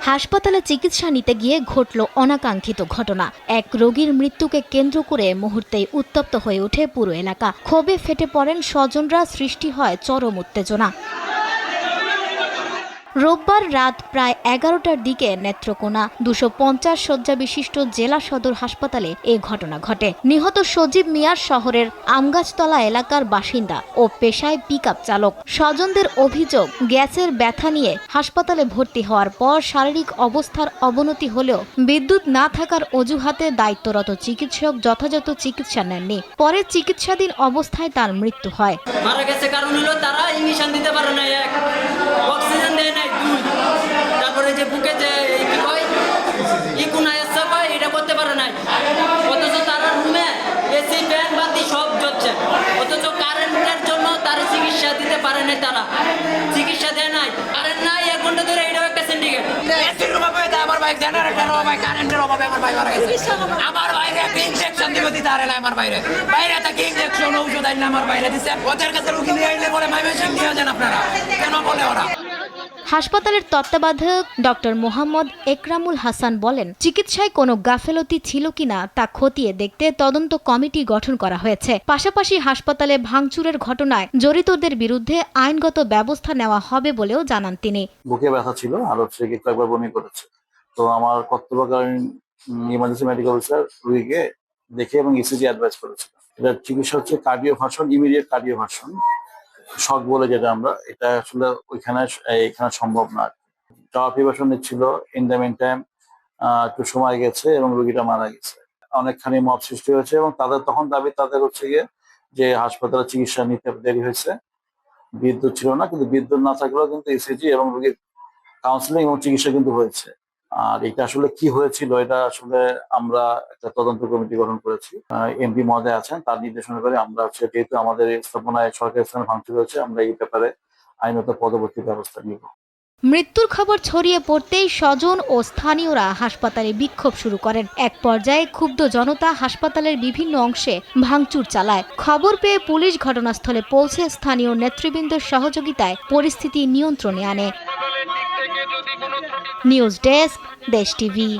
হাসপাতালে চিকিৎসা নিতে গিয়ে ঘটল অনাকাঙ্ক্ষিত ঘটনা। এক রোগীর মৃত্যুকে কেন্দ্র করে মুহূর্তেই উত্তপ্ত হয়ে ওঠে পুরো এলাকা। ক্ষোভে ফেটে পড়েন স্বজনরা, সৃষ্টি হয় চরম উত্তেজনা। রোববার রাত প্রায় 11টার দিকে নেত্রকোনা 250 শয্যা বিশিষ্ট জেলা সদর হাসপাতালে এ ঘটনা ঘটে। নিহত সজীব মিয়ার শহরের আমগাছতলা এলাকার বাসিন্দা ও পেশায় পিকআপ চালক। স্বজনদের অভিযোগ, গ্যাসের ব্যথা নিয়ে হাসপাতালে ভর্তি হওয়ার পর শারীরিক অবস্থার অবনতি হলেও বিদ্যুৎ না থাকার অজুহাতে দায়িত্বরত চিকিৎসক যথাযথ চিকিৎসা নেননি। পরে চিকিৎসাধীন অবস্থায় তার মৃত্যু হয়। মারা গেছে কারণ হলো তারা ইনজেকশন দিতে পারে না, এক অক্সিজেন দেয় নাই, দুই তারপরে যে বুকে যে কি কয় ইকুনাইসা কয় এটা করতে পারে নাই। অথচ তারা রুমে এসি ফ্যান বাতি সব জ্বলছে, অথচ কারেন্টের জন্য তারা চিকিৎসা দিতে পারে নাই, তারা চিকিৎসা দেয় নাই, কারেন্ট নাই 1 ঘন্টা ধরে। এটাও একটা সিন্ডিকেট। এসির অভাবে আমার ভাই জেনারেটরের অভাবে কারেন্টের অভাবে আমার ভাই মারা গেছে। আমার বাইরে একটা ইনজেকশন দিব দিতে পারে না, আমার বাইরে থেকে ইনজেকশন ঔষধ আইনা আমার বাইরে দিচ্ছে। ওদের কাছে রুগী নিয়ে আইলে বলে মাইমেশন দিয়ে যান আপনারা, কেন বলে ওরা? হাসপাতালের তত্ত্বাবধায়ক ডক্টর মোহাম্মদ একরামুল হাসান বলেন, চিকিৎসায় কোনো গাফেলতি ছিল কিনা তা খতিয়ে দেখতে তদন্ত কমিটি গঠন করা হয়েছে। পাশাপাশি হাসপাতালে ভাঙচুরের ঘটনায় জড়িতদের বিরুদ্ধে আইনগত ব্যবস্থা নেওয়া হবে বলেও জানান তিনি। বুকে ব্যথা ছিল আর কয়েকবার বমি করেছে। তো আমার কর্তব্যকালীন ইমার্জেন্সি মেডিকেল অফিসার রোগীকে দেখে এবং ইসিজি অ্যাডভাইস করেছে। এটার চিকিৎসা হচ্ছে কার্ডিওভার্সন, ইমিডিয়েট কার্ডিওভার্সন শক বলে যেটা আমরা, এটা আসলে এখানে সম্ভব না। টাওয়ার প্রিপারেশন নিচ্ছিল, ইন দ্য মিন টাইম একটু সময় গেছে এবং রোগীটা মারা গেছে। অনেকখানি মব সৃষ্টি হয়েছে এবং তাদের তখন দাবি তাদের হচ্ছে গিয়ে যে হাসপাতালে চিকিৎসা নিতে দেরি হয়েছে, বিদ্যুৎ ছিল না, কিন্তু বিদ্যুৎ না থাকলেও কিন্তু ইসিজি এবং রোগীর কাউন্সিলিং এবং চিকিৎসা কিন্তু হয়েছে। আর এটা আসলে কি হয়েছিল, এটা আসলে আমরা একটা তদন্ত কমিটি গঠন করেছি। এমপি মহোদয় আছেন, তার নির্দেশনা করে আমরা হচ্ছে, যেহেতু আমাদের স্থাপনায় সরকারি স্থানে ভাঙচুর হয়েছে, আমরা এই ব্যাপারে আইনত পরবর্তী ব্যবস্থা নিব। মৃত্যুর খবর ছড়িয়ে পড়তেই স্বজন ও স্থানীয়রা হাসপাতালে বিক্ষোভ শুরু করেন। এক পর্যায়ে ক্ষুব্ধ জনতা হাসপাতালের বিভিন্ন অংশে ভাঙচুর চালায়। খবর পেয়ে পুলিশ ঘটনাস্থলে পৌঁছে স্থানীয় নেতৃবৃন্দের সহযোগিতায় পরিস্থিতি নিয়ন্ত্রণে আনে। নিউজ ডেস্ক, দেশ টিভি।